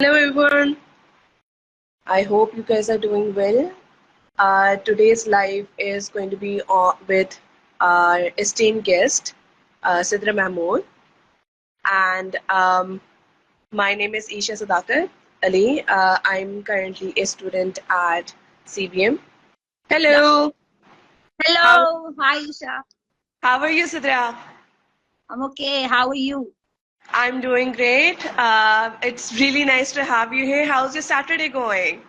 Hello everyone, I hope you guys are doing well. Today's live is going to be with our esteemed guest, Sidra Mahmood. And my name is Isha Sadakat Ali. I'm currently a student at CBM. Yeah. Hello, how, Hello. Hi, Isha. how are you, Sidra? I'm okay. How are you? I'm doing great. It's really nice to have you here. How's your Saturday going?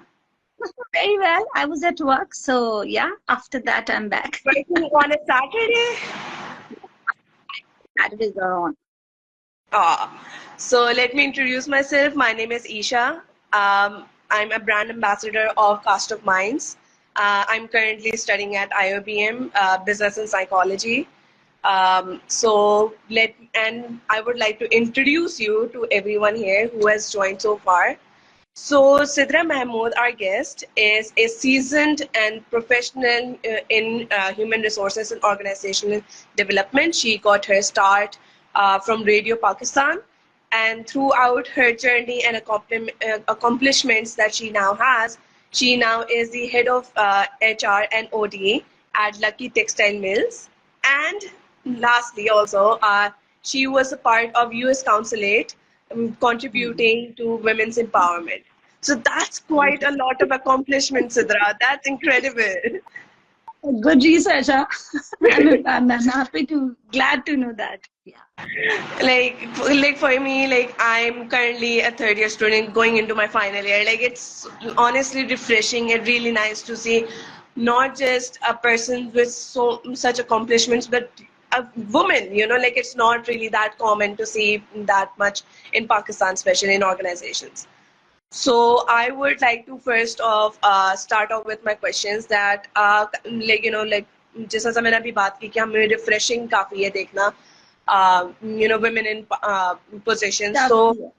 Very well. I was at work, so yeah, after that, I'm back. Working on a Saturday? Saturdays are on. Ah, so let me introduce myself. My name is Isha. I'm a brand ambassador of Cast of Minds. I'm currently studying at IOBM, Business and Psychology. And I would like to introduce you to everyone here who has joined so far. So Sidra Mahmood, our guest, is a seasoned and professional in human resources and organizational development. She got her start from Radio Pakistan, and throughout her journey and accomplishments that she now is the head of HR and ODA at Lucky Textile Mills. And lastly, also, she was a part of US Consulate, contributing to women's empowerment. So that's quite a lot of accomplishment, Sidra. That's incredible. Good research, huh? I'm happy to, glad to know that. Yeah. Like for me, like I'm currently a third year student going into my final year. Like it's honestly refreshing and really nice to see not just a person with such accomplishments, but a woman, like it's not really that common to see that much in Pakistan, especially in organizations. So I would like to first off start off with my questions that like जैसा मैंने अभी बात की कि हमें refreshing काफी है देखना women in positions. Tough So भी है.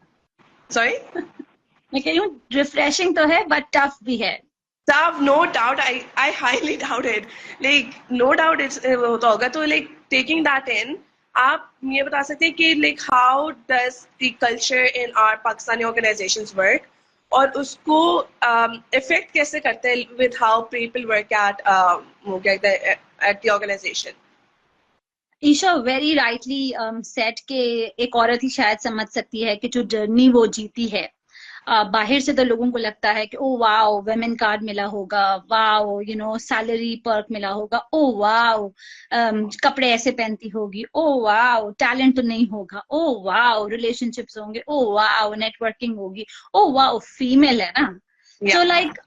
sorry. मैं कह रही हूँ refreshing तो है, but tough भी है. Tough, no doubt. I highly doubt it. Like no doubt it's होता होगा. तो like taking that in, आप ये बता सकते हैं कि like how does the culture in our Pakistani organizations work और उसको affect कैसे करते हैं with how people work at वो क्या कहते हैं at the organization. Isha very rightly said के एक औरत ही शायद समझ सकती है कि जो जर्नी वो जीती है बाहर से तो लोगों को लगता है कि ओ वाओ वेमेन कार्ड मिला होगा, वाओ सैलरी पर्क मिला होगा, ओ वाओ कपड़े ऐसे पहनती होगी, ओ वाओ टैलेंट तो नहीं होगा, ओ वाओ रिलेशनशिप्स होंगे, ओ वाओ नेटवर्किंग होगी, ओ वाओ फीमेल है ना. So like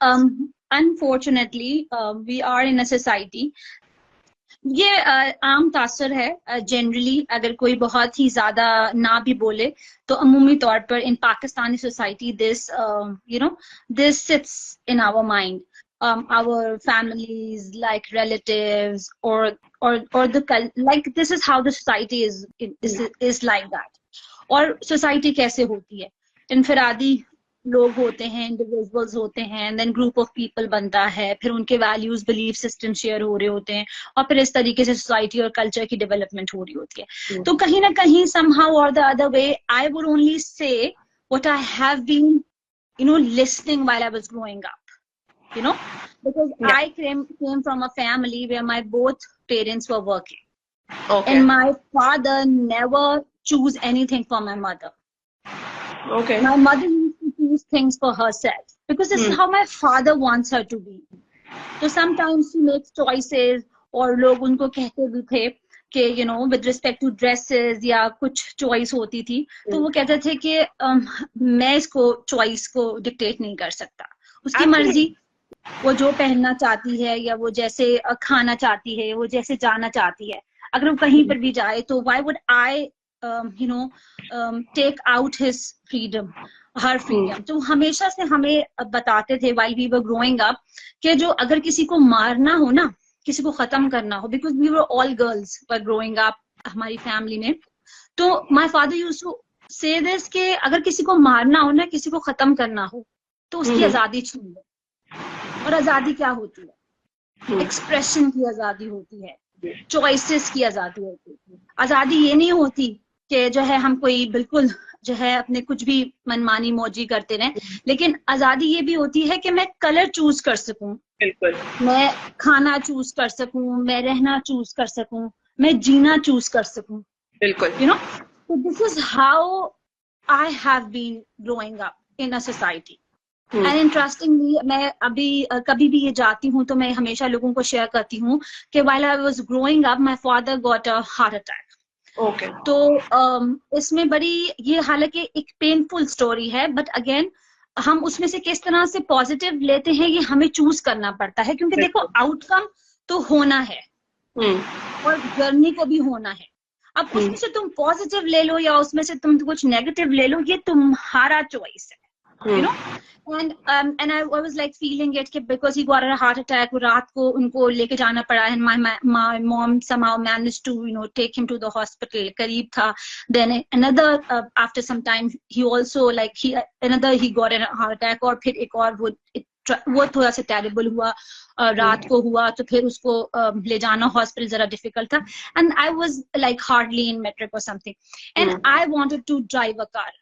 unfortunately we are in a society. ये आम तासर है जनरली. अगर कोई बहुत ही ज्यादा ना भी बोले तो अमूमी तौर पर in Pakistani society this sits in our mind. Our families, like relatives, or this is how the society is like that. और सोसाइटी कैसे होती है, इनफरादी लोग होते हैं, इंडिविजुअल्स होते हैं, देन ग्रुप ऑफ पीपल बनता है, फिर उनके वैल्यूज बिलीफ सिस्टम शेयर हो रहे होते हैं और फिर इस तरीके से सोसाइटी और कल्चर की डेवलपमेंट हो रही होती है. तो कहीं ना कहीं somehow or the other way I would only say what I have been listening while I was growing up, because I came from a family where my both parents were working. Okay. And my father never choose anything for my mother. Okay. My mother used to choose things for herself because this is how my father wants her to be. So sometimes she makes choices और लोग उनको कहते भी थे कि with respect to dresses या कुछ choice होती थी तो वो कहते थे कि मैं इसको choice को dictate नहीं कर सकता. उसकी मर्जी, वो जो पहनना चाहती है या वो जैसे खाना चाहती है, वो जैसे जाना चाहती है, अगर वो कहीं पर भी जाए तो why would I take out his freedom, her freedom. तो हमेशा से हमें बताते थे while we were growing up कि जो अगर किसी को मारना हो ना, किसी को खत्म करना हो, because we were all girls were growing up हमारी फैमिली में, तो my father used to say this कि अगर किसी को मारना हो ना, किसी को खत्म करना हो तो उसकी आजादी छीन लो. और आजादी क्या होती है? एक्सप्रेशन की आजादी होती है, चॉइसेस की आजादी होती है. आजादी ये नहीं होती कि जो है हम कोई बिल्कुल जो है अपने कुछ भी मनमानी मौजी करते रहे, लेकिन आजादी ये भी होती है कि मैं कलर चूज कर सकूं, बिल्कुल, मैं खाना चूज कर सकूं, मैं रहना चूज कर सकूं, मैं जीना चूज कर सकूं, बिल्कुल। you know. So this is how I have been growing up in a society. And interestingly, मैं अभी कभी भी ये जाती हूँ तो मैं हमेशा लोगों को शेयर करती हूँ कि while I was growing up, my father got a heart attack. Okay. तो इसमें बड़ी ये हालांकि एक पेनफुल स्टोरी है, बट अगेन हम उसमें से किस तरह से पॉजिटिव लेते हैं ये हमें चूज करना पड़ता है, क्योंकि देखो आउटकम तो होना है और जर्नी को भी होना है। अब उसमें से तुम पॉजिटिव ले लो या उसमें से तुम कुछ नेगेटिव ले लो, ये तुम्हारा चॉइस है, you know. And I was like feeling it because he got a heart attack, रात को उनको लेके जाना पड़ा, and my mom somehow managed to, you know, take him to the hospital, करीब था. Then another after some time he also like he got a heart attack, और फिर एक और वो थोड़ा सा टेरिबल हुआ, रात को हुआ, तो फिर उसको ले जाना हॉस्पिटल जरा डिफिकल्ट था, and I was like hardly in matric और something, and I wanted to drive a car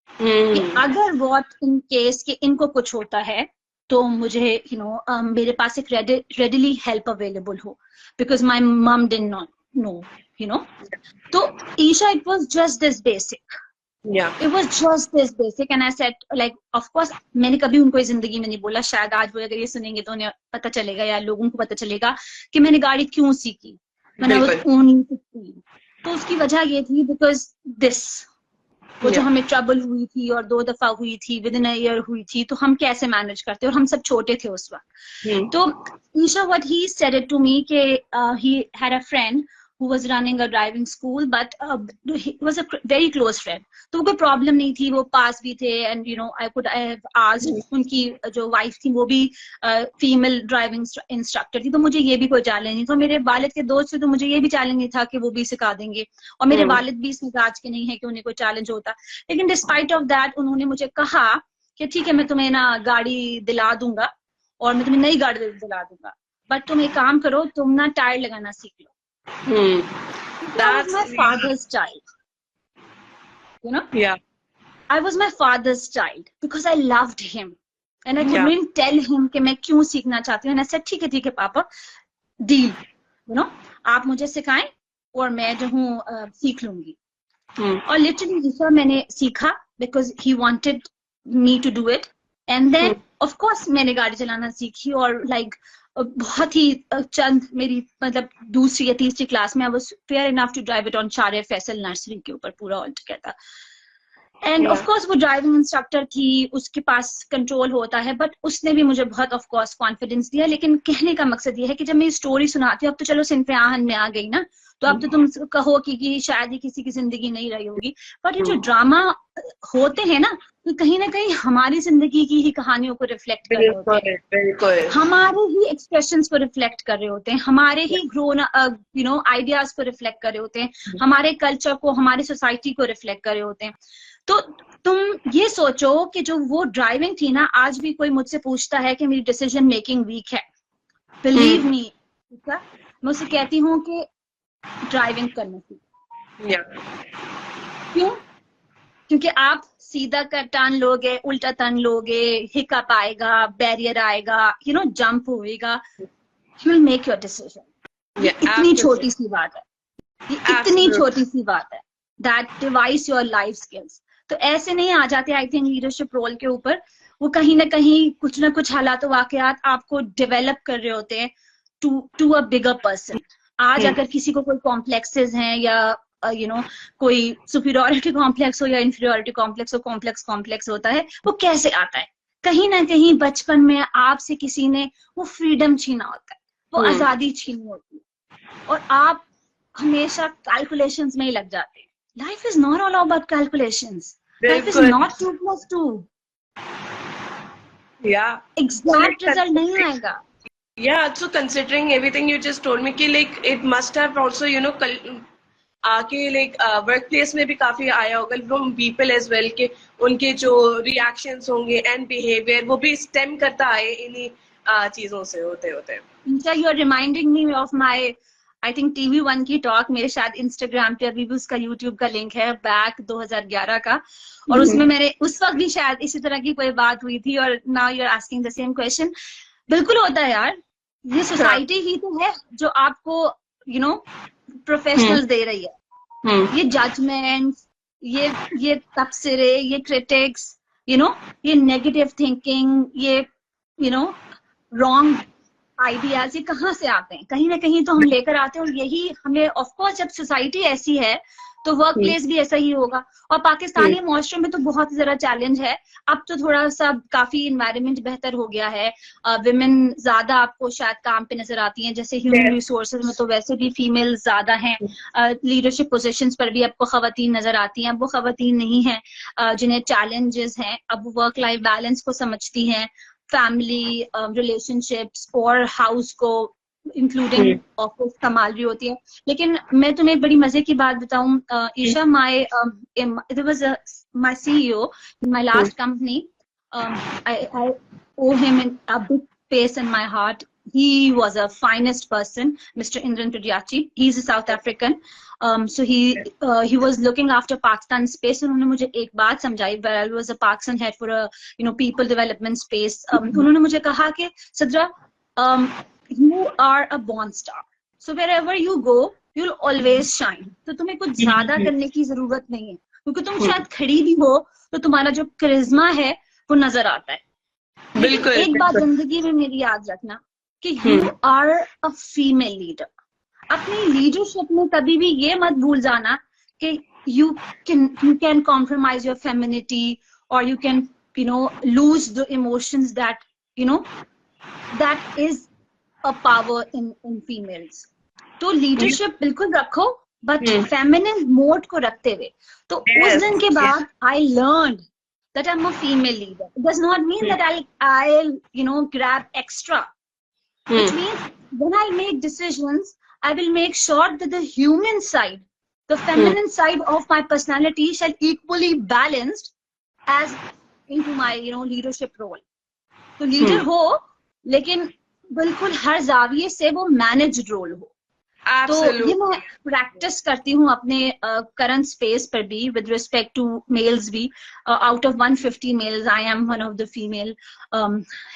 कि अगर व्हाट इन केस कि इनको कुछ होता है तो मुझे यू नो मेरे पास एक रेडिली हेल्प अवेलेबल हो, because my mum did not know, you know. तो Isha, it was just this basic, it was just this basic, and I said like of course मैंने कभी उनको इस जिंदगी में नहीं बोला, शायद आज वो अगर ये सुनेंगे तो उन्हें पता चलेगा या लोगों को पता चलेगा कि मैंने गाड़ी क्यों सीखी when I was only 15. तो उसकी वजह ये थी because this वो जो हमें ट्रबल हुई थी और 2 दफा हुई थी, विद इन अ ईयर हुई थी, तो हम कैसे मैनेज करते, और हम सब छोटे थे उस वक्त. तो Isha, what he said it to me कि he had a friend who was running a driving school, but he was a very close friend. तो वो कोई प्रॉब्लम नहीं थी, वो पास भी थे, and you know I have asked, उनकी जो वाइफ थी वो भी फीमेल ड्राइविंग इंस्ट्रक्टर थी, तो मुझे ये भी कोई चैलेंज नहीं था. मेरे वालिद के दोस्त थे तो मुझे ये भी चैलेंज नहीं था कि वो भी सिखा देंगे, और मेरे वालिद भी इस मिजाज के नहीं है कि उन्हें कोई चैलेंज होता. लेकिन डिस्पाइट ऑफ दैट उन्होंने मुझे कहा कि ठीक है मैं तुम्हें ना गाड़ी दिला दूंगा और मैं तुम्हें नई गाड़ी दिला दूंगा, बट तुम एक काम करो, तुम ना टायर लगाना सीख लो. That was my father's child, you know. Yeah, I was my father's child because I loved him and I couldn't tell him कि मैं क्यों सीखना चाहती हूँ. And I said ठीक है पापा, डील, you know, आप मुझे सिखाएं और मैं जो हूँ सीख लूंगी. और लिटरली दूसरा मैंने सीखा because he wanted me to do it, and then of course मैंने गाड़ी चलाना सीखी, और like बहुत ही चंद मेरी मतलब दूसरी या तीसरी क्लास में I was fair enough to drive it on शारे फैसल नर्सरी के ऊपर पूरा all together. End of course वो ड्राइविंग इंस्ट्रक्टर थी, उसके पास कंट्रोल होता है, बट उसने भी मुझे बहुत ऑफ कोर्स कॉन्फिडेंस दिया. लेकिन कहने का मकसद ये है कि जब मैं स्टोरी सुनाती हूँ, अब तो चलो सिनफियाहन में आ गई ना, तो अब तो तुम कहो कि शायद ही किसी की जिंदगी नहीं रही होगी, बट ये जो ड्रामा होते हैं ना, तो कहीं ना कहीं हमारी जिंदगी की ही कहानियों को रिफ्लेक्ट कर रहे होते हैं, हमारे ही एक्सप्रेशंस को रिफ्लेक्ट कर रहे होते हैं, हमारे ही ग्रोन यू नो आइडियाज को रिफ्लेक्ट कर रहे होते हैं, हमारे कल्चर को, हमारी सोसाइटी को रिफ्लेक्ट कर रहे होते हैं. तो तुम ये सोचो कि जो वो ड्राइविंग थी ना, आज भी कोई मुझसे पूछता है कि मेरी डिसीजन मेकिंग वीक है, बिलीव मी, मैं उसे कहती हूँ कि ड्राइविंग करने की. क्यों? क्योंकि आप सीधा कर टर्न लोगे, उल्टा टर्न लोगे, हिकअप आएगा, बैरियर आएगा, यू नो जंप होएगा, you will make your decision. इतनी छोटी सी बात है, इतनी छोटी सी बात है, that device your life skills. तो ऐसे नहीं आ जाते आई थिंक लीडरशिप रोल के ऊपर, वो कहीं ना कहीं कुछ ना कुछ हालात वाकयात आपको डेवलप कर रहे होते हैं टू अ बिगर पर्सन. आज अगर किसी को कोई कॉम्प्लेक्सेस हैं या यू नो कोई सुपीरियरिटी कॉम्प्लेक्स हो या इंफीरियरिटी कॉम्प्लेक्स हो, कॉम्प्लेक्स होता है, वो कैसे आता है? कहीं ना कहीं बचपन में आपसे किसी ने वो फ्रीडम छीना होता है, वो आजादी छीनी होती है, और आप हमेशा कैलकुलेशंस में ही लग जाते हैं. Life is not all about calculations. Life is not 2 + 2. Exact result नहीं आएगा. Yeah, so considering everything you just told me, कि like it must have also, you know, आके like workplace में भी काफी आया होगा from people as well, कि उनके जो reactions होंगे and behavior वो भी stem करता है इन्हीं चीजों से होते होते. You are reminding me of my I think TV1 की टॉक, मेरे शायद इंस्टाग्राम पे अभी भी उसका यूट्यूब का लिंक है, बैक 2011 का, और उसमें मैंने उस वक्त भी शायद इसी तरह की कोई बात हुई थी, और now you are asking the same question. बिल्कुल होता है यार, ये सोसाइटी ही तो है जो आपको प्रोफेशनल्स दे रही है। ये जजमेंट, ये तबसरे, ये क्रिटिक्स, ये नेगेटिव थिंकिंग, ये रॉन्ग आइडियाज, ये कहाँ से आते हैं? कहीं ना कहीं तो हम लेकर आते हैं, और यही हमें, ऑफ कोर्स जब सोसाइटी ऐसी है तो वर्क प्लेस भी ऐसा ही होगा। और पाकिस्तानी माशरे में तो बहुत ज्यादा चैलेंज है। अब तो थोड़ा सा काफी इन्वायरमेंट बेहतर हो गया है, विमेन ज्यादा आपको शायद काम पे नजर आती हैं, जैसे ह्यूमन रिसोर्सेज में तो वैसे भी फीमेल ज्यादा हैं, लीडरशिप पोजीशंस पर भी आपको खवातीन नजर आती हैं। अब वो खवातीन नहीं है जिन्हें चैलेंजेस हैं, अब वर्क लाइफ बैलेंस को समझती हैं, फैमिली रिलेशनशिप्स और हाउस को इंक्लूडिंग ऑफिस संभाल रही होती है। लेकिन मैं तुम्हें एक बड़ी मजे की बात बताऊं Isha, there was my CEO in my last company. I owe him a big space in my heart. He was a finest person, Mr. Indran Tudiachi. He's a South African. So he was looking after Pakistan space. उन्होंने मुझे एक बात समझाई, where I was a Pakistan head for a people development space. उन्होंने मुझे कहा कि Sidra, you are a born star. So wherever you go, you'll always shine. तो तुम्हें कुछ ज्यादा करने की जरूरत नहीं है, क्योंकि तुम शायद खड़ी भी हो तो तुम्हारा जो करिश्मा है वो नजर आता है। बिल्कुल। एक बात जिंदगी में मेरी याद रखना कि you are a female leader. अपनी लीडरशिप में कभी भी ये मत भूल जाना कि you can compromise your femininity, or you can lose the emotions that that is a power in females. तो लीडरशिप बिल्कुल रखो, बट फेमिनिन मोड को रखते हुए। तो उस दिन के बाद I learned that I'm a female leader. It does not mean that I'll grab extra. Which means when I make decisions, I will make sure that the human side, the feminine side of my personality shall equally balanced as into my leadership role. तो leader हो, लेकिन बिल्कुल हर जाविये से वो managed role हो। तो ये मैं प्रैक्टिस करती हूँ अपने करंट स्पेस पर भी, विद रिस्पेक्ट टू मेल्स भी। Out of 150 males I am one of the female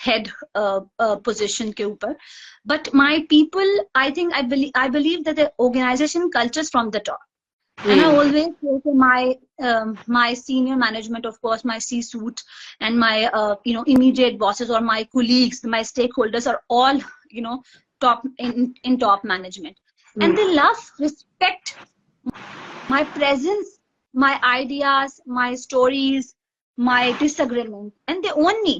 head position के ऊपर। But my people, I think, I believe that the organization cultures from the top. And I always say to my senior management, of course, my C-suite and my immediate bosses or my colleagues, my stakeholders are all top in top management, and they love, respect my presence, my ideas, my stories, my disagreement, and they own me.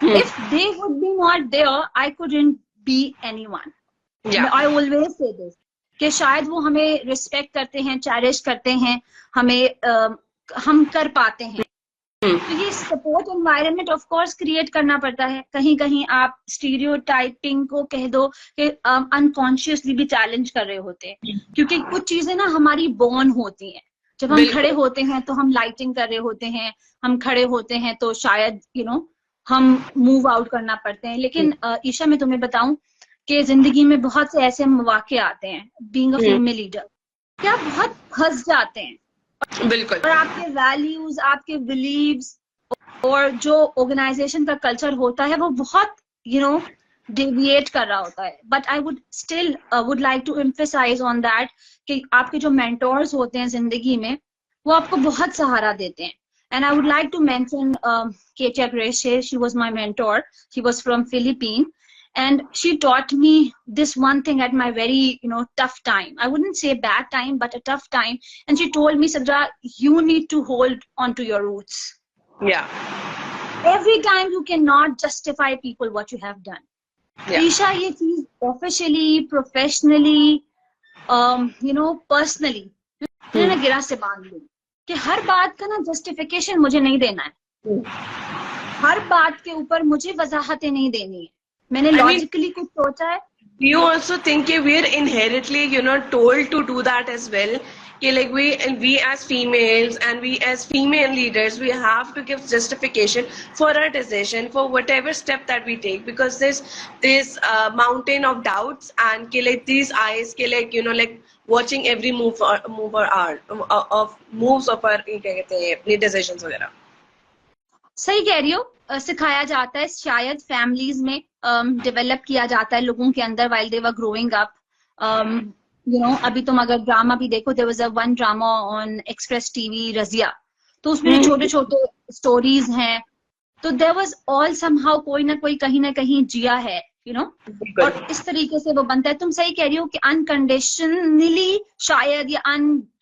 If they would be not there, I couldn't be anyone. I always say this, कि शायद वो हमें respect करते हैं, cherish करते हैं, हमें हम कर पाते हैं। तो ये support environment of course create करना पड़ता है। कहीं कहीं आप स्टीरियोटाइपिंग को कह दो कि अनकॉन्शियसली भी चैलेंज कर रहे होते हैं, क्योंकि कुछ चीजें ना हमारी बॉर्न होती हैं। जब हम खड़े होते हैं तो हम लाइटिंग कर रहे होते हैं, हम खड़े होते हैं तो शायद हम मूव आउट करना पड़ते हैं। लेकिन ईशा, मैं तुम्हें बताऊं कि जिंदगी में बहुत से ऐसे मौके आते हैं, बीइंग अ फीमेल लीडर, कि आप बहुत फंस जाते हैं। बिल्कुल। और आपके वैल्यूज, आपके बिलीव्स और जो ऑर्गेनाइजेशन का कल्चर होता है वो बहुत डेविएट कर रहा होता है। But I would still would like to emphasize on that कि आपके जो मेंटोर्स होते हैं जिंदगी में, वो आपको बहुत सहारा देते हैं। And I would like to mention Katia Gracie. She was my mentor. She was from Philippines. And she taught me this one thing at my very, tough time. I wouldn't say bad time, but a tough time. And she told me, Sadra, you need to hold on to your roots. Yeah. Every time you cannot justify people what you have done. Yeah. Isha, ये चीज officially, professionally, personally, मैंने गिरा से बांध ली कि हर बात का ना justification मुझे नहीं देना है। हर बात के ऊपर मुझे वजाहतें नहीं देनी है। मैंने लॉजिकली कुछ सोचा है। Do you also think we are inherently, told to do that as well? कि like we as females and we as female leaders, we have to give justification for our decision, for whatever step that we take, because there's this mountain of doubts, and कि like these eyes कि like you know like watching every move or our of moves of our क्या कहते हैं अपनी decisions वगैरह. सही कह रही हो, सिखाया जाता है शायद फैमिलीज में, डेवलप किया जाता है लोगों के अंदर while they were growing up. You know अभी तुम अगर ड्रामा भी देखो, there was a one drama on Express TV Razia, तो उसमें छोटे छोटे स्टोरीज हैं, तो देयर वाज ऑल समहाउ कोई ना कोई कहीं ना कहीं जिया है, यू नो, और इस तरीके से वो बनता है. तुम सही कह रही हो कि अनकंडीशनली शायद या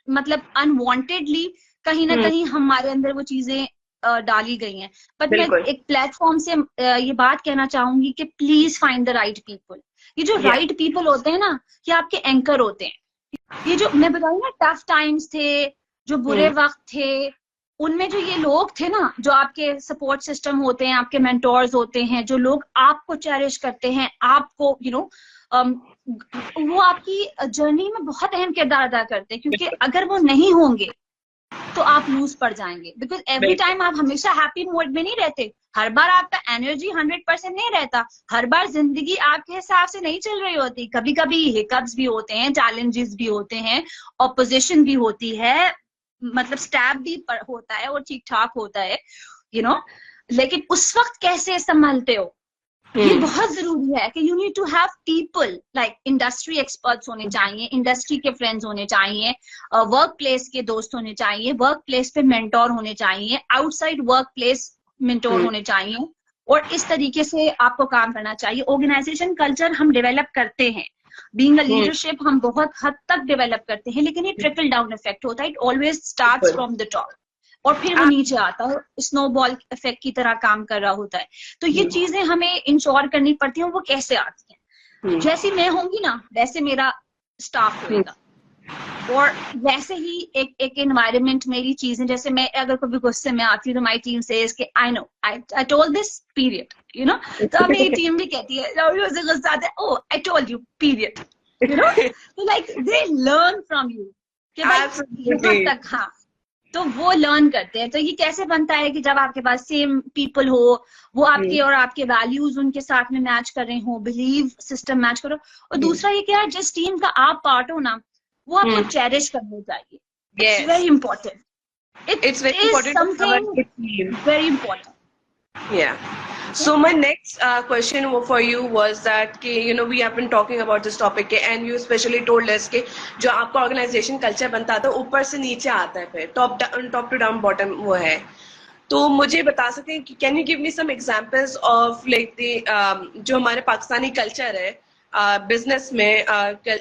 मतलब अनवांटेडली कहीं ना कहीं हमारे अंदर वो चीजें डाली गई हैं. बट मैं एक प्लेटफॉर्म से ये बात कहना चाहूंगी कि please find the right people. ये जो राइट पीपल होते हैं ना, ये आपके एंकर होते हैं. ये जो मैं बताऊँ ना, टफ टाइम्स थे, जो बुरे वक्त थे, उनमें जो ये लोग थे ना, जो आपके सपोर्ट सिस्टम होते हैं, आपके मेंटोर्स होते हैं, जो लोग आपको चेरिश करते हैं, आपको यू नो वो आपकी जर्नी में बहुत अहम किरदार अदा करते हैं. क्योंकि अगर वो नहीं होंगे तो आप लूज पड़ जाएंगे. बिकॉज एवरी टाइम आप हमेशा हैप्पी मूड में नहीं रहते, हर बार आपका एनर्जी 100% नहीं रहता, हर बार जिंदगी आपके हिसाब से नहीं चल रही होती. कभी कभी हिकअप्स भी होते हैं, चैलेंजेस भी होते हैं, ऑपोजिशन भी होती है, मतलब स्टैब भी होता है और ठीक ठाक होता है, यू नो. लेकिन उस वक्त कैसे संभालते हो, ये बहुत जरूरी है कि you need to have people like industry experts होने चाहिए, इंडस्ट्री के फ्रेंड्स होने चाहिए, वर्क प्लेस के दोस्त होने चाहिए, वर्क प्लेस पे मेंटोर होने चाहिए, आउटसाइड वर्क प्लेस मेंटोर होने चाहिए, और इस तरीके से आपको काम करना चाहिए. ऑर्गेनाइजेशन कल्चर हम डेवलप करते हैं, बीइंग अ लीडरशिप हम बहुत हद तक डेवलप करते हैं, लेकिन ये ट्रिकल डाउन इफेक्ट होता है. It always starts from the top और फिर वो नीचे आता है, स्नोबॉल इफेक्ट की तरह काम कर रहा होता है. तो ये चीजें हमें इंश्योर करनी पड़ती हैं. वो कैसे आती हैं? जैसी मैं होंगी ना, वैसे मेरा स्टाफ होगा, और वैसे ही एक एनवायरनमेंट, मेरी चीजें, जैसे मैं अगर कभी गुस्से में आती हूँ तो माई टीम सेज कि I know I told this period, you know. तो मेरी टीम भी कहती है, गुस्सा आता है, oh I told you period, you know. तो like they learn from you कि भाई तक, हाँ, तो वो लर्न करते हैं. तो ये कैसे बनता है कि जब आपके पास सेम पीपल हो, वो आपके और आपके वैल्यूज उनके साथ में मैच कर रहे हो, बिलीव सिस्टम मैच करो. और दूसरा ये क्या है, जिस टीम का आप पार्ट हो ना, वो आपको चेरिश करनी चाहिए. It's very important. It's very important. Something very important. Yeah. So my next question for you was that you know we have been talking about this topic and you especially told us कि जो आपका organization culture बनता था ऊपर से नीचे आता है, फिर top to down bottom वो है. तो मुझे बता सकते हैं कि can you give me some examples of like the जो हमारे पाकिस्तानी culture है बिजनेस में,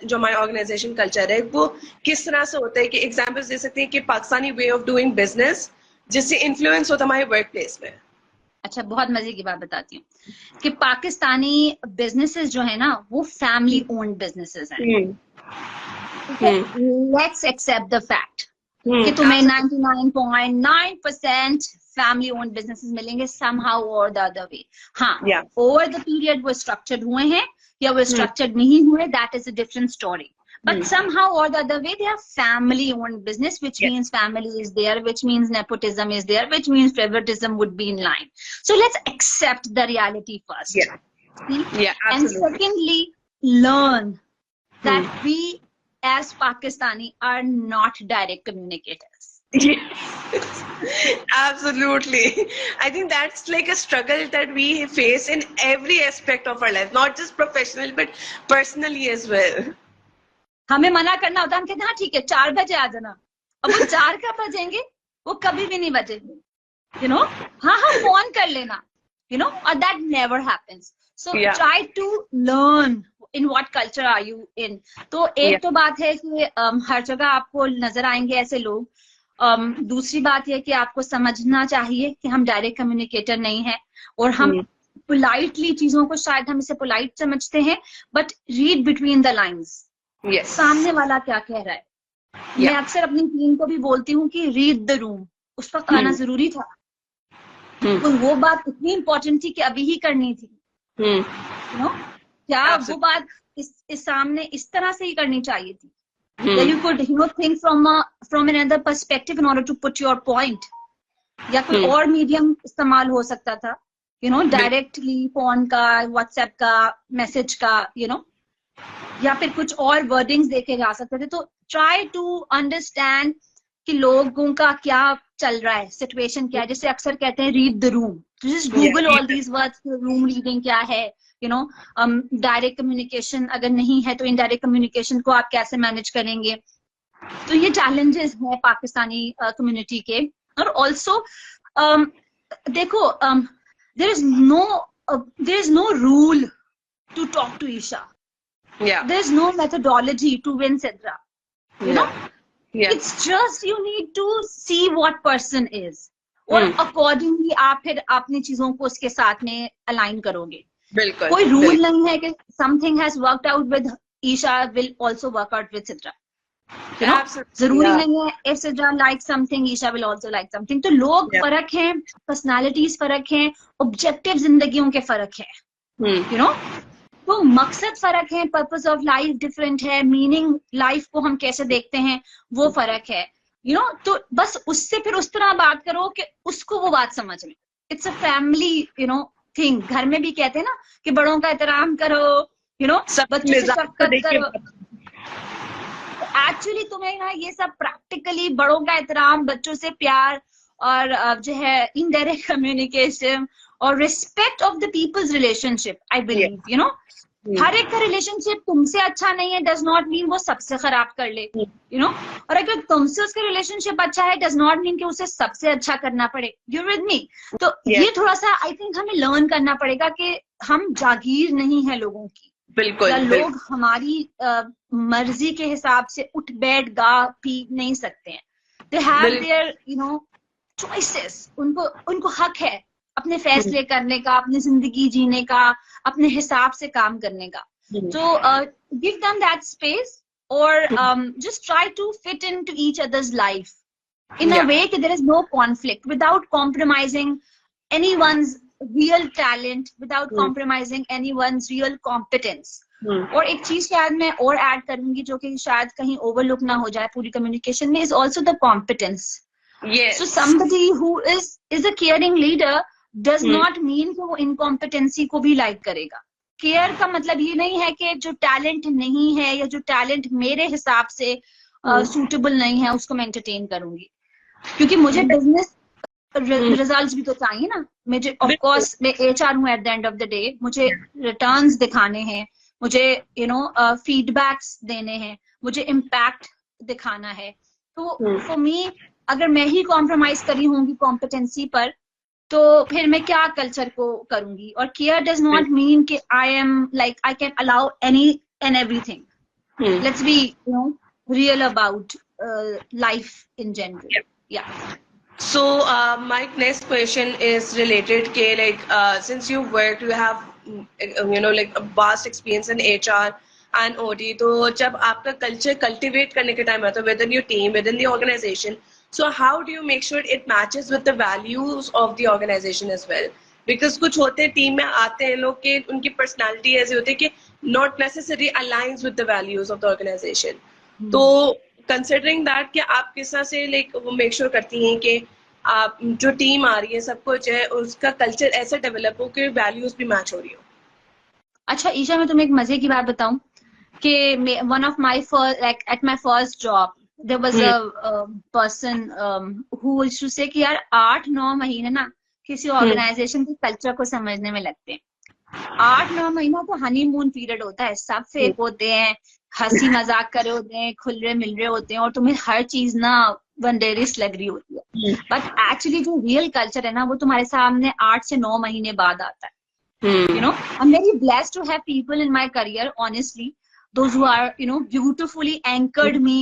जो हमारा ऑर्गेनाइजेशन कल्चर है, वो किस तरह से होता है, कि एग्जांपल्स दे सकते हैं कि Pakistani way of doing business जिससे इन्फ्लुएंस होता है हमारे वर्क प्लेस में. अच्छा, बहुत मजे की बात बताती हूँ कि पाकिस्तानी बिजनेसेस जो है ना, वो फैमिली ओन्ड बिजनेसेस हैं. लेट्स एक्सेप्ट द फैक्ट कि तुम्हें 99.9% फैमिली ओन्ड बिजनेसेस मिलेंगे somehow or the other way. हाँ, ओवर द पीरियड वो स्ट्रक्चर्ड हुए हैं या वो स्ट्रक्चर्ड नहीं हुए, that is a different story. But somehow or the other way, they are family-owned business, which means family is there, which means nepotism is there, which means favoritism would be in line. So let's accept the reality first. And secondly, learn that we as Pakistani are not direct communicators. Absolutely. I think that's like a struggle that we face in every aspect of our life, not just professional but personally as well. हमें मना करना होता है, हम कहते हैं हाँ ठीक है 4 बजे आ जाना. अब वो 4 कब बजेंगे? वो कभी भी नहीं बजेंगे, you know. हाँ फोन कर लेना, you know, or that never happens. So try to learn in what culture are you in. तो एक तो बात है कि हर जगह आपको नजर आएंगे ऐसे लोग. दूसरी बात यह कि आपको समझना चाहिए कि हम डायरेक्ट कम्युनिकेटर नहीं है, और हम पोलाइटली चीजों को, शायद हम इसे पोलाइट समझते हैं, but read between the lines. सामने वाला क्या कह रहा है. मैं अक्सर अपनी टीम को भी बोलती हूँ कि रीड द रूम. उस वक्त आना जरूरी था, तो वो बात इतनी इंपॉर्टेंट थी कि अभी ही करनी थी. you know? क्या वो बात इस सामने इस तरह से ही करनी चाहिए थी. where you could think from another perspective in order to put your point. या कोई और मीडियम इस्तेमाल हो सकता था, डायरेक्टली फोन का, व्हाट्सएप का, मैसेज का, या फिर कुछ और वर्डिंग्स देके जा सकते थे. तो ट्राई टू अंडरस्टैंड कि लोगों का क्या चल रहा है, सिचुएशन क्या है. जैसे अक्सर कहते हैं read the room, just Google all these words, room reading क्या है, डायरेक्ट कम्युनिकेशन अगर नहीं है तो इनडायरेक्ट कम्युनिकेशन को आप कैसे मैनेज करेंगे. तो ये चैलेंजेस है पाकिस्तानी कम्युनिटी के. और ऑल्सो देखो, there is no rule to talk to Isha. There is no methodology to win Sidra. It's just you need to see what person is. और accordingly आप फिर अपनी चीजों को उसके साथ में अलाइन करोगे. बिल्कुल. कोई रूल नहीं है कि something has worked out with Isha will also work out with Sidra. जरूरी नहीं है if Sidra likes something, Isha will also like something. तो लोग फर्क हैं, पर्सनालिटीज फर्क हैं, ऑब्जेक्टिव जिंदगियों के फर्क है. तो मकसद फर्क है, पर्पस ऑफ लाइफ डिफरेंट है, मीनिंग लाइफ को हम कैसे देखते हैं वो फर्क है. तो बस उससे फिर उस तरह बात करो कि उसको वो बात समझ में. It's a family thing. घर में भी कहते हैं ना कि बड़ों का एहतराम करो, बच्चों से शफकत करो. एक्चुअली तुम्हें ना ये सब प्रैक्टिकली बड़ों का एहतराम, बच्चों से प्यार और जो है इनडायरेक्ट कम्युनिकेशन और respect of the people's relationship, I believe. हर एक का रिलेशनशिप तुमसे अच्छा नहीं है डज नॉट मीन वो सबसे खराब कर ले. और अगर तुमसे उसका रिलेशनशिप अच्छा है डज नॉट मीन कि उसे सबसे अच्छा करना पड़े. यू विद मी? तो ये थोड़ा सा आई थिंक हमें लर्न करना पड़ेगा कि हम जागीर नहीं है लोगों की. बिल्कुल. लोग हमारी मर्जी के हिसाब से उठ बैठ गा पी नहीं सकते हैं. They have their choices. उनको हक है अपने फैसले करने का, अपनी जिंदगी जीने का, अपने हिसाब से काम करने का. तो गिव देम दैट स्पेस और just try to fit into each others life in a way that there is no conflict, without compromising anyone's real talent, without compromising anyone's real competence. और एक चीज शायद मैं और ऐड करूंगी जो कि शायद कहीं ओवरलुक ना हो जाए पूरी कम्युनिकेशन में, is also the competence. Yes. So somebody who is a caring leader does not mean कि वो incompetency को भी like करेगा. केयर का मतलब ये नहीं है कि जो टैलेंट नहीं है या जो टैलेंट मेरे हिसाब से सूटेबल नहीं है उसको मैं एंटरटेन करूंगी, क्योंकि मुझे बिजनेस रिजल्ट्स भी तो चाहिए ना. मुझे ऑफ कोर्स मैं एचआर हूँ at the end of the day, मुझे रिटर्न्स दिखाने हैं, मुझे फीडबैक्स देने हैं, मुझे इम्पैक्ट दिखाना है. तो फॉर मी अगर मैं ही कॉम्प्रोमाइज करी होंगी कॉम्पिटेंसी पर तो फिर मैं क्या कल्चर को करूंगी. और केयर डज नॉट मीन कि I am like I can allow any and everything. Let's be real about life in general. Yeah. So my next question is related ke like since you worked, you have like a vast experience in HR and OD. तो जब आपका culture cultivate करने के time आता है within your team, within the organization, so how do you make sure it matches with the values of the organization as well? Because कुछ होते हैं टीम में आते हैं लोग के उनकी personality ऐसी होती है कि not necessarily aligns with the values of the organization. तो कंसिडरिंग दैट कि आप किस तरह से लाइक वो मेक श्योर करती हैं कि आप जो टीम आ रही है सब कुछ है उसका कल्चर ऐसे डेवलप हो कि वैल्यूज भी मैच हो रही हो. अच्छा ईशा, मैं तुम्हें एक मजे की बात बताऊं कि one of my first like at my first job there was a person who used to say कि यार 8-9 महीने ना किसी ऑर्गेनाइजेशन के कल्चर को समझने में लगते हैं. 8-9 महीना तो हनीमून पीरियड होता है, सब फेक होते हैं, हंसी मजाक कर रहे होते हैं, खुल रहे मिल रहे होते हैं और तुम्हें हर चीज ना वंडेरियस लग रही होती है. बट एक्चुअली जो रियल कल्चर है ना वो तुम्हारे सामने 8 से 9 महीने बाद आता है. I'm very blessed to have people in my career, honestly, those who are beautifully anchored me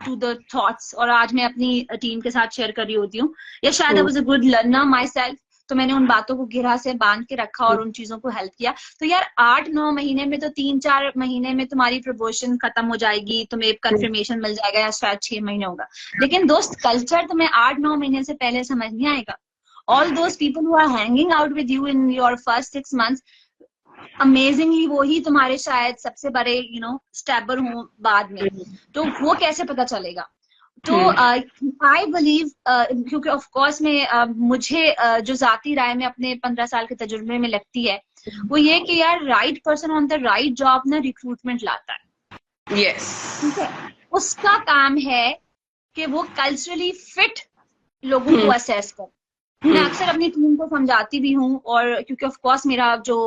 to the thoughts. और आज मैं अपनी टीम के साथ शेयर कर रही होती हूँ, या शायद I was a good learner myself, तो मैंने उन बातों को गिरा से बांध के रखा और उन चीजों को हेल्प किया. तो यार 8-9 महीने में तो 3-4 महीने में तुम्हारी प्रमोशन खत्म हो जाएगी, तुम्हें कंफर्मेशन मिल जाएगा, या शायद 6 महीने होगा. लेकिन दोस्त कल्चर तुम्हें 8-9 महीने से पहले समझ नहीं आएगा. All those people who are hanging out with you in your first 6 months, amazingly वो ही तुम्हारे शायद सबसे बड़े स्टेपर हों बाद में, तो वो कैसे पता चलेगा? तो आई बिलीव, क्योंकि ऑफ कोर्स में मुझे जो जाती राय में अपने 15 साल के तजुर्बे में लगती है वो ये कि यार right person on the right job ना रिक्रूटमेंट लाता है। यस, ठीक है, उसका काम है कि वो कल्चरली फिट लोगों को असेस कर। मैं अक्सर अपनी टीम को समझाती भी हूँ, और क्योंकि ऑफ कोर्स मेरा जो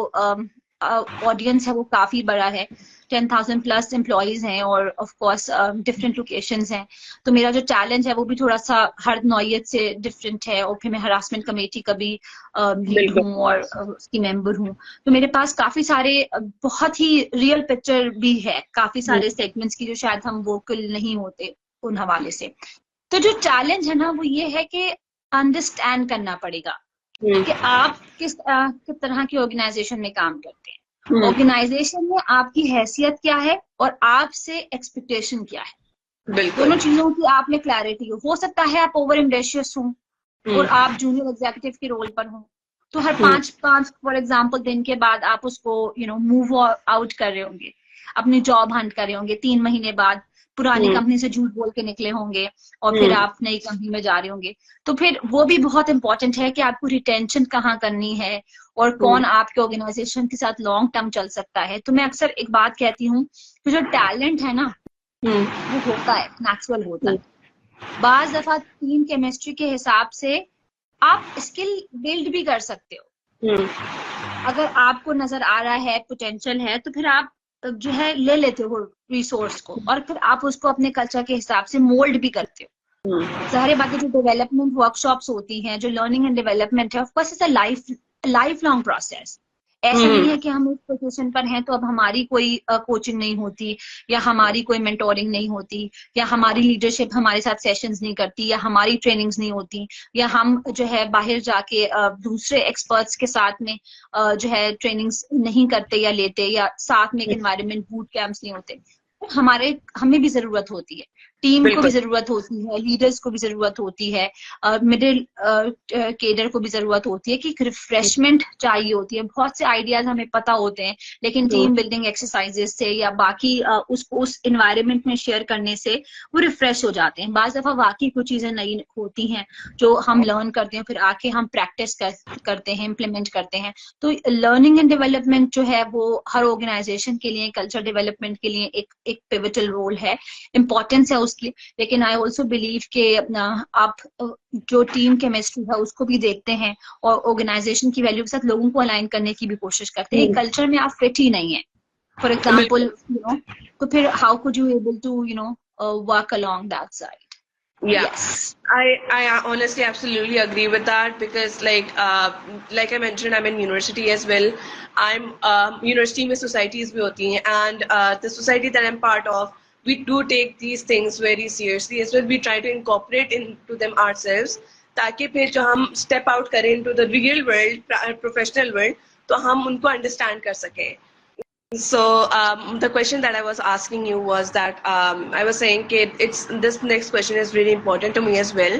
ऑडियंस है वो काफी बड़ा है, 10,000 प्लस एम्प्लॉयज हैं और ऑफ कोर्स डिफरेंट लोकेशंस हैं, तो मेरा जो चैलेंज है वो भी थोड़ा सा हर नौयत से डिफरेंट है। और फिर मैं हरासमेंट कमेटी का भी लीड हूँ और उसकी मेंबर हूँ, तो मेरे पास काफी सारे बहुत ही रियल पिक्चर भी है, काफी सारे सेगमेंट्स की जो शायद हम वोकल नहीं होते उन हवाले से। तो जो चैलेंज है ना वो ये है कि अंडरस्टैंड करना पड़ेगा कि आप किस तरह की ऑर्गेनाइजेशन में काम करते हैं, ऑर्गेनाइजेशन में आपकी हैसियत क्या है और आपसे एक्सपेक्टेशन क्या है। दोनों चीजों की आप में क्लैरिटी हो सकता है आप ओवर एम्बिशियस हो और आप जूनियर एग्जीक्यूटिव के रोल पर हो, तो हर पांच फॉर एग्जांपल दिन के बाद आप उसको मूव आउट कर रहे होंगे, अपनी जॉब हंट कर रहे होंगे, 3 महीने बाद पुरानी कंपनी से झूठ बोल के निकले होंगे और फिर आप नई कंपनी में जा रहे होंगे। तो फिर वो भी बहुत इंपॉर्टेंट है कि आपको रिटेंशन कहाँ करनी है और कौन आपके ऑर्गेनाइजेशन के साथ लॉन्ग टर्म चल सकता है। तो मैं अक्सर एक बात कहती हूँ कि जो टैलेंट है ना वो होता है, नेचुरल होता है। बाज दफा टीम केमिस्ट्री के हिसाब से आप स्किल बिल्ड भी कर सकते हो। अगर आपको नजर आ रहा है पोटेंशियल है तो फिर आप जो है ले लेते हो रिसोर्स को और फिर आप उसको अपने कल्चर के हिसाब से मोल्ड भी करते हो। सारे बाकी जो डेवलपमेंट वर्कशॉप्स होती हैं, जो लर्निंग एंड डेवलपमेंट है, of course it's a life long process. ऐसा नहीं है कि हम इस पोजीशन पर हैं तो अब हमारी कोई कोचिंग नहीं होती या हमारी कोई मेंटोरिंग नहीं होती या हमारी लीडरशिप हमारे साथ सेशंस नहीं करती या हमारी ट्रेनिंग्स नहीं होती या हम जो है बाहर जाके दूसरे एक्सपर्ट्स के साथ में जो है ट्रेनिंग्स नहीं करते या लेते या साथ में एक एनवायरनमेंट बूट कैंप्स नहीं होते। हमें भी जरूरत होती है, टीम को भी जरूरत होती है, लीडर्स को भी जरूरत होती है, मिडिल केडर को भी जरूरत होती है कि रिफ्रेशमेंट चाहिए होती है। बहुत से आइडियाज हमें पता होते हैं लेकिन टीम बिल्डिंग एक्सरसाइजेस से या बाकी उसको उस एनवायरनमेंट में शेयर करने से वो रिफ्रेश हो जाते हैं। बाज दफा वाकई कुछ चीजें नई होती हैं जो हम लर्न करते हैं, फिर आके हम प्रैक्टिस करते हैं, इम्प्लीमेंट करते हैं। तो लर्निंग एंड डेवलपमेंट जो है वो हर ऑर्गेनाइजेशन के लिए, कल्चर डेवलपमेंट के लिए एक पिवटल रोल है, इम्पोर्टेंस है उसकी। लेकिन आई ऑल्सो बिलीव कि आप जो टीम केमिस्ट्री है उसको भी देखते हैं और ऑर्गेनाइजेशन की वैल्यू के साथ लोगों को अलाइन करने की भी कोशिश करते हैं। कल्चर में आप फिट ही नहीं है फॉर एग्जाम्पल, तो फिर how could you able to work along that side? Yeah, yes. I honestly absolutely agree with that because like I mentioned, I'm in university as well. I'm university में societies भी होती हैं and the society that I'm part of, we do take these things very seriously as well. We try to incorporate into them ourselves ताकि फिर जो हम step out करें into the real world, professional world, तो हम उनको understand कर सकें. So the question that I was asking you was that I was saying that this next question is really important to me as well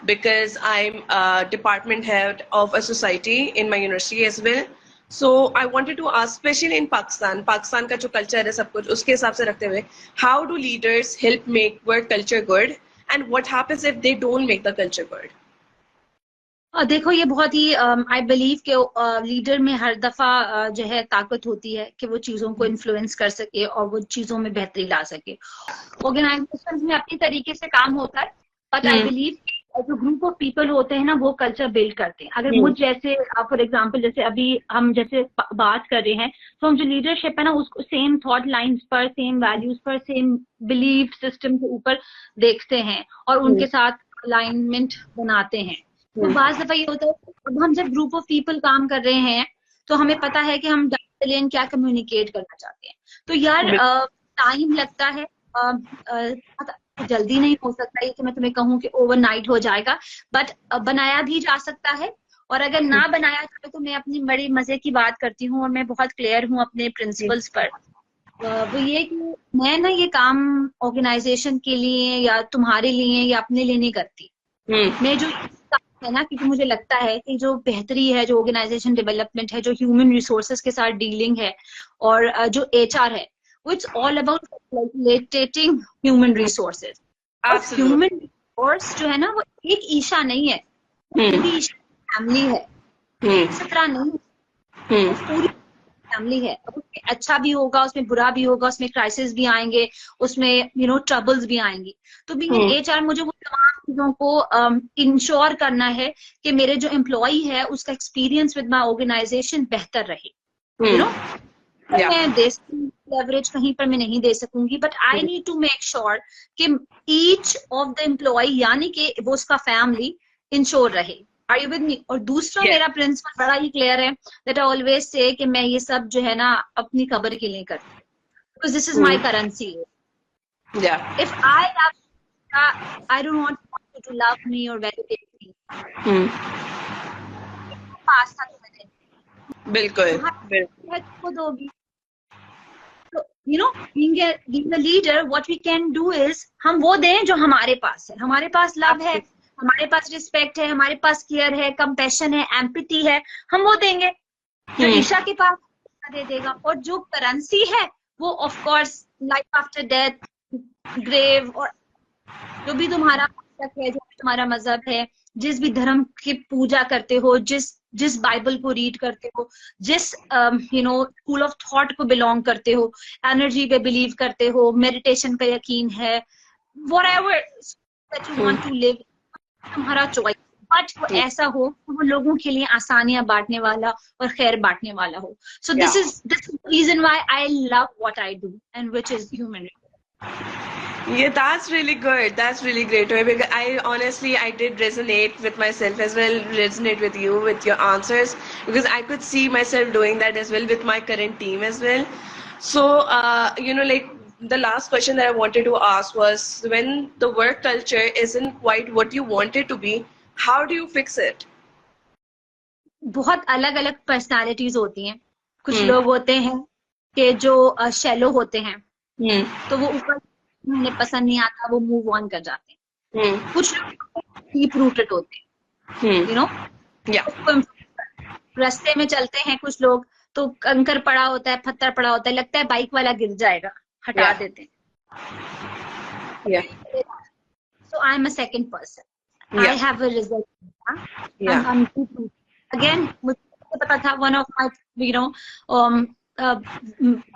because I'm a department head of a society in my university as well. So I wanted to ask, especially in Pakistan का जो culture है सब कुछ उसके हिसाब से रखते हुए, how do leaders help make work culture good and what happens if they don't make the culture good? देखो ये बहुत ही आई बिलीव के लीडर में हर दफा जो है ताकत होती है कि वो चीजों को इन्फ्लुएंस कर सके और वो चीजों में बेहतरी ला सके। ऑर्गेनाइजेशन में अपनी तरीके से काम होता है बट आई बिलीव जो ग्रुप ऑफ पीपल होते हैं ना वो कल्चर बिल्ड करते हैं। अगर मुझ जैसे फॉर एग्जांपल जैसे अभी हम जैसे बात कर रहे हैं तो हम जो लीडरशिप है ना उसको सेम थॉट लाइंस पर, सेम वैल्यूज पर, सेम बिलीफ सिस्टम के ऊपर देखते हैं और उनके साथ अलाइनमेंट बनाते हैं। तो बात दफा ये होता है अब हम जब ग्रुप ऑफ पीपल काम कर रहे हैं तो हमें पता है कि हम डायरेक्टली क्या कम्युनिकेट करना चाहते हैं। तो यार टाइम लगता है, जल्दी नहीं हो सकता है कि मैं तुम्हें कहूँ कि ओवरनाइट हो जाएगा, बट बनाया भी जा सकता है। और अगर ना बनाया जाए तो मैं अपनी बड़ी मजे की बात करती हूँ और मैं बहुत क्लियर हूँ अपने प्रिंसिपल्स पर। वो ये कि मैं ना ये काम ऑर्गेनाइजेशन के लिए या तुम्हारे लिए या अपने लिए नहीं करती। मैं जो है ना, क्योंकि मुझे लगता है कि जो बेहतरी है, जो ऑर्गेनाइजेशन डेवलपमेंट है, जो ह्यूमन रिसोर्सेज के साथ डीलिंग है, और जो एचआर है, वो it's all about facilitating human resources. और ह्यूमन Absolutely. रिसोर्स जो है ना, वो एक ईशा नहीं है, वो Hmm. पूरी ईशा फैमिली है, Hmm. सत्रह नहीं, वो Hmm. पूरी फैमिली है। अब उसमें अच्छा भी होगा, उसमें बुरा भी होगा, उसमें क्राइसिस भी आएंगे, उसमें ट्रबल्स भी आएंगी। तो बीइंग एन Hmm. एचआर मुझे वो तमाम चीजों को इंश्योर करना है कि मेरे जो एम्प्लॉय है उसका एक्सपीरियंस विद माय ऑर्गेनाइजेशन बेहतर रहे। Hmm. Yeah. मैं दे लेवरेज कहीं पर मैं नहीं दे सकूंगी, but I Hmm. Need to make sure कि ईच ऑफ द एम्प्लॉय, यानी कि वो उसका फैमिली इंश्योर रहे। Are you with me? और दूसरा Yeah. मेरा प्रिंसिपल बड़ा ही क्लियर है, दैट आई ऑलवेज से कि मैं ये सब जो है ना अपनी कब्र के लिए करती हूँ, because this is my Hmm. Currency. Yeah. If I I don't want you to love me और वैलिडेट मी। Hmm. पास था तो मैंने बिल्कुल, बिल्कुल। तुम्हारा दोगी। तो being a leader, what we can do is, हम वो दें जो हमारे पास है। हमारे पास लव है, हमारे पास रिस्पेक्ट है, हमारे पास केयर है, कंपैशन है, एम्पैथी है, हम वो देंगे। जो ईशा के पास दे देगा। और जो करेंसी है वो of course life after death, grave, और जो भी तुम्हारा मकसद है, जो भी तुम्हारा मजहब है, जिस भी धर्म की पूजा करते हो, जिस जिस बाइबल को रीड करते हो, जिस स्कूल ऑफ थॉट को बिलोंग करते हो, एनर्जी पे बिलीव करते हो, मेडिटेशन का यकीन है, whatever that you want to live, तुम्हारा चॉइस। बट वो ऐसा हो कि वो लोगों के लिए आसानियां बांटने वाला और खैर बांटने वाला हो। So this Yeah. Is the reason why I love what I do and which is human. Yeah, that's really good. That's really great. Because I honestly, I did resonate with myself as well, resonate with you, with your answers, because I could see myself doing that as well with my current team as well. So, like the last question that I wanted to ask was, when the work culture isn't quite what you want it to be, how do you fix it? बहुत अलग अलग personalities होती हैं। कुछ Hmm. लोग होते हैं कि जो शैलो होते हैं, Hmm. तो वो ऊपर उन्हें पसंद नहीं आता, वो मूव ऑन कर जाते हैं। Hmm. कुछ लोग डीप रूटेड होते हैं, Hmm. Yeah. उसको रास्ते में चलते हैं कुछ लोग, तो कंकर पड़ा होता है, पत्थर पड़ा होता है, लगता है बाइक वाला गिर जाएगा, हटा Yeah. देते हैं। Yeah. So I am a second person. I Yeah. have a result. Yeah. I'm deep rooted. Again, मुझे पता था, one of my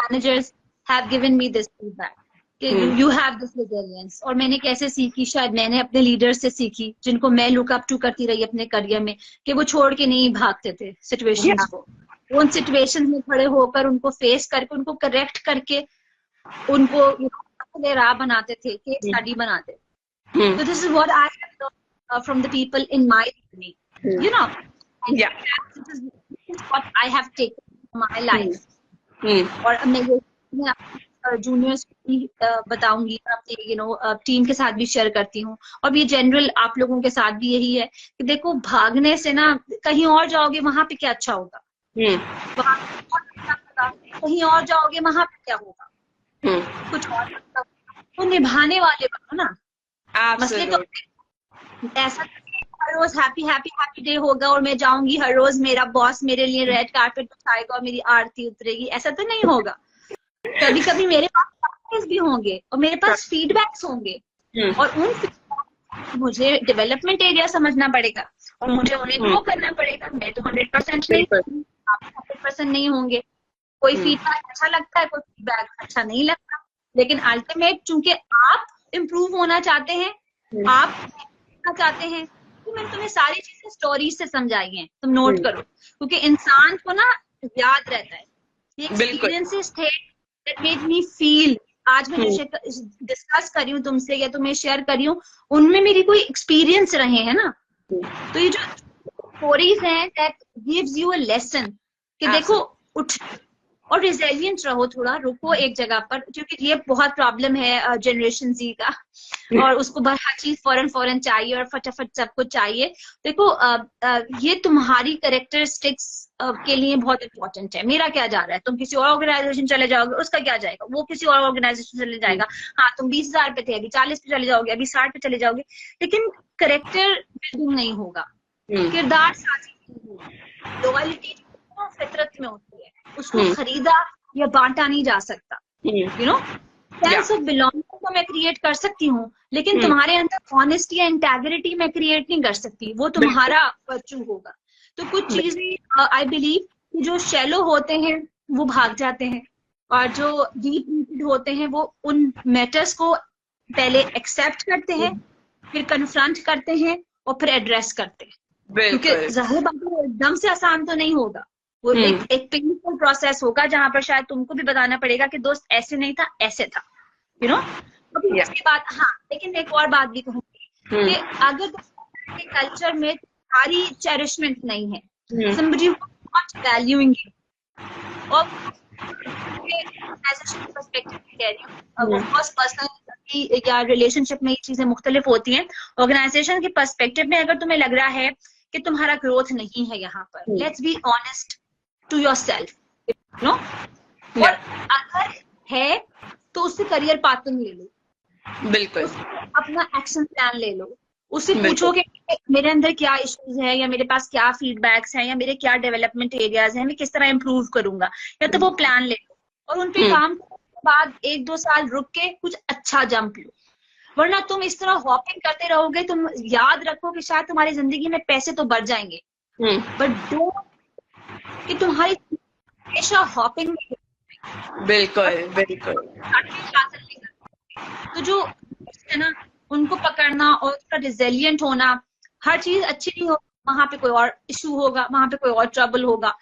managers have given me this feedback कि you have this resilience। और मैंने कैसे सीखी? शायद मैंने अपने लीडर्स से सीखी, जिनको मैं लुक अप टू करती रही अपने करियर में, कि वो छोड़ के नहीं भागते थे सिचुएशंस को। वो उन सिचुएशंस में खड़े होकर, उनको फेस करके, उनको करेक्ट करके, उनको राह बनाते थे, केस स्टडी बनाते थे। Hmm. So this is what I have learned from the people in my journey, and Yeah. this is what I have taken from my life। Hmm. और मैं ये जूनियर्स को भी बताऊंगी, अपने टीम के साथ भी शेयर करती हूँ, और ये जनरल आप लोगों के साथ भी यही है कि देखो, भागने से ना कहीं और जाओगे, वहां पे क्या अच्छा होगा? कहीं और जाओगे, वहां पे क्या होगा? कुछ और तो निभाने वाले बनो ना। मसले तो ऐसा हर रोज हैप्पी हैप्पी हैप्पी डे होगा और मैं जाऊंगी हर रोज, मेरा बॉस मेरे लिए रेड कार्पेट बिछाएगा और मेरी आरती उतरेगी, ऐसा तो नहीं होगा। कभी कभी मेरे पास भी होंगे और मेरे पास फीडबैक्स होंगे, और उन मुझे डेवलपमेंट एरिया समझना पड़ेगा और मुझे उन्हें ग्रो करना पड़ेगा। मैं तो 100% नहीं, आप 100% नहीं होंगे। कोई फीडबैक अच्छा लगता है, कोई फीडबैक अच्छा नहीं लगता, लेकिन अल्टीमेट चूंकि आप इम्प्रूव होना चाहते हैं, आप चाहते हैं, तो मैंने तुम्हें सारी चीजें स्टोरीज से समझाई हैं, तुम नोट करो, क्योंकि इंसान को ना याद रहता है। ये एक्सपीरियंसेस थे that made me feel, आज मैं जो डिस्कस कर रही हूँ तुमसे या तुम्हें शेयर कर रही हूँ, उनमें मेरी कोई एक्सपीरियंस रहे हैं ना। तो ये जो स्टोरीज हैं that gives you a lesson कि देखो, उठ और रिजिलियंट रहो, थोड़ा रुको एक जगह पर, क्योंकि ये बहुत प्रॉब्लम है जनरेशन जी का, और उसको हर चीज फौरन चाहिए और फटाफट सब कुछ चाहिए। देखो, ये तुम्हारी कैरेक्टरिस्टिक्स के लिए बहुत इंपॉर्टेंट है। मेरा क्या जा रहा है? तुम किसी और ऑर्गेनाइजेशन चले जाओगे, उसका क्या जाएगा? वो किसी और ऑर्गेनाइजेशन चले जाएगा। हाँ, तुम 20,000 पे थे, अभी 40 पे चले जाओगे, अभी 60 पे चले जाओगे, लेकिन कैरेक्टर बिल्डिंग नहीं होगा। किरदार साजी नहीं होगी। लॉयल्टी जो फितरत में होती है, उसको खरीदा या बांटा नहीं जा सकता। You know, sense of belonging तो मैं क्रिएट कर सकती हूँ, लेकिन तुम्हारे अंदर ऑनेस्टी या इंटेग्रिटी मैं क्रिएट नहीं कर सकती, वो तुम्हारा वर्चू होगा। तो कुछ चीजें आई बिलीव कि जो शैलो होते हैं वो भाग जाते हैं, और जो डीप रूटेड होते हैं वो उन मैटर्स को पहले एक्सेप्ट करते हैं, फिर कन्फ्रंट करते हैं और फिर एड्रेस करते हैं। क्योंकि जाहिर बात है एकदम से आसान तो नहीं होगा, वो एक पेनफुल प्रोसेस होगा जहां पर शायद तुमको भी बताना पड़ेगा कि दोस्त ऐसे नहीं था, ऐसे था, यू नो। उसके बाद हाँ, लेकिन एक और बात भी कहूंगी कि अगर तुम्हारे कल्चर में सारी चेरिशमेंट नहीं है, somebody who is not valuing you, और ऑर्गेनाइजेशन पर्सपेक्टिव में कह रही हूँ, ऑफ कोर्स पर्सनल या रिलेशनशिप में ये चीजें मुख्तलिफ होती हैं। ऑर्गेनाइजेशन के पर्सपेक्टिव में अगर तुम्हें लग रहा है कि तुम्हारा ग्रोथ नहीं है यहाँ पर, let's be honest to yourself, you know. और अगर है तो उससे करियर पाथ तुम ले लो, बिल्कुल अपना एक्शन प्लान ले लो, उससे पूछो कि मेरे अंदर क्या इश्यूज है, या मेरे पास क्या फीडबैक्स हैं, या मेरे क्या डेवलपमेंट एरियाज हैं, मैं किस तरह इंप्रूव करूंगा, या तो वो प्लान ले लो और उन पे काम करने के बाद 1-2 साल रुक के कुछ अच्छा जंप लो। वरना तुम इस तरह हॉपिंग करते रहोगे, तुम याद रखो कि शायद तुम्हारी जिंदगी में पैसे तो बढ़ जाएंगे, बट डोंट कि तुम्हारी हमेशा हॉपिंग में, बिल्कुल बिल्कुल। तो जो है ना, उनको पकड़ना और उसका रिजिलियंट होना, हर चीज अच्छी नहीं हो, वहां पे कोई और इशू होगा, वहां पे कोई और ट्रबल होगा,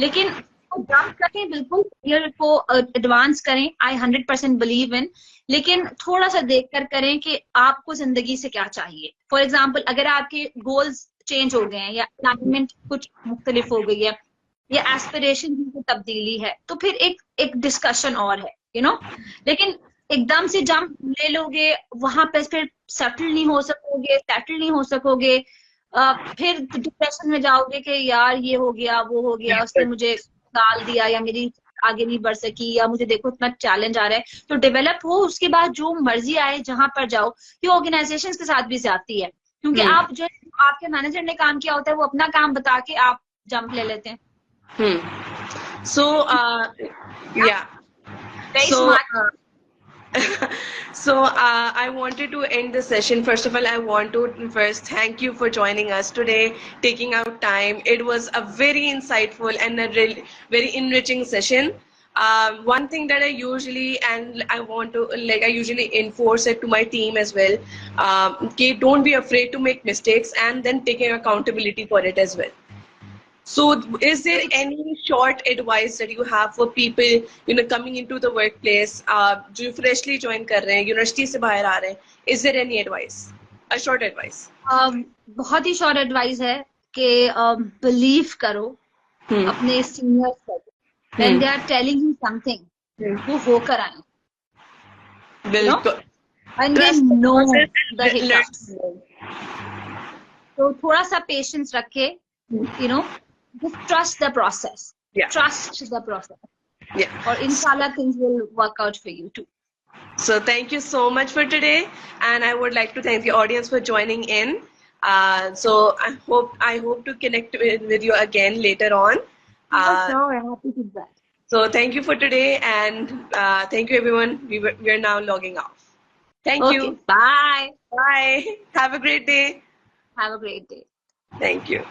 लेकिन जंप करें, बिल्कुल करियर को एडवांस करें, आई 100% बिलीव इन, लेकिन थोड़ा सा देख कर करें कि आपको जिंदगी से क्या चाहिए। फॉर एग्जाम्पल, अगर आपके गोल्स चेंज हो गए हैं या अलाइनमेंट कुछ मुख्तलिफ हो गई है या एस्पिरेशन की तब्दीली है, तो फिर एक डिस्कशन और है, यू नो। लेकिन एकदम से जंप ले लोगे, वहां पे फिर सेटल नहीं हो सकोगे, फिर डिप्रेशन में जाओगे कि यार ये हो गया, वो हो गया, उसने मुझे डाल दिया, या मेरी आगे नहीं बढ़ सकी, या मुझे देखो इतना चैलेंज आ रहा है। तो डेवलप हो, उसके बाद जो मर्जी आए जहां पर जाओ। ये ऑर्गेनाइजेशंस के साथ भी ज्यादती है, क्योंकि आप जो आपके मैनेजर ने काम किया होता है, वो अपना काम बता के आप जंप ले लेते हैं। So yeah, very so smart. So I wanted to end the session. First of all, I want to first thank you for joining us today, taking out time. It was a very insightful and a very enriching session. One thing that I usually, and I want to, like, I usually enforce it to my team as well. Okay, don't be afraid to make mistakes, and then taking accountability for it as well. So is there any short advice that you have for people, you know, coming into the workplace, जो freshly join कर रहे हैं, university से बाहर आ रहे हैं, is there any advice, a short advice? बहुत ही short advice है कि believe करो अपने seniors को, when they are telling you something, वो होकर आए, बिल्कुल, and they know the hiccups, तो थोड़ा सा patience रखे, you know. Just trust the process. Yeah. Trust the process. Yeah. Or inshallah things will work out for you too. So thank you so much for today, and I would like to thank the audience for joining in. So I hope to connect with you again later on. Sure, happy to do that. So thank you for today, and thank you everyone. We are now logging off. Thank you. Bye. Bye. Have a great day. Have a great day. Thank you.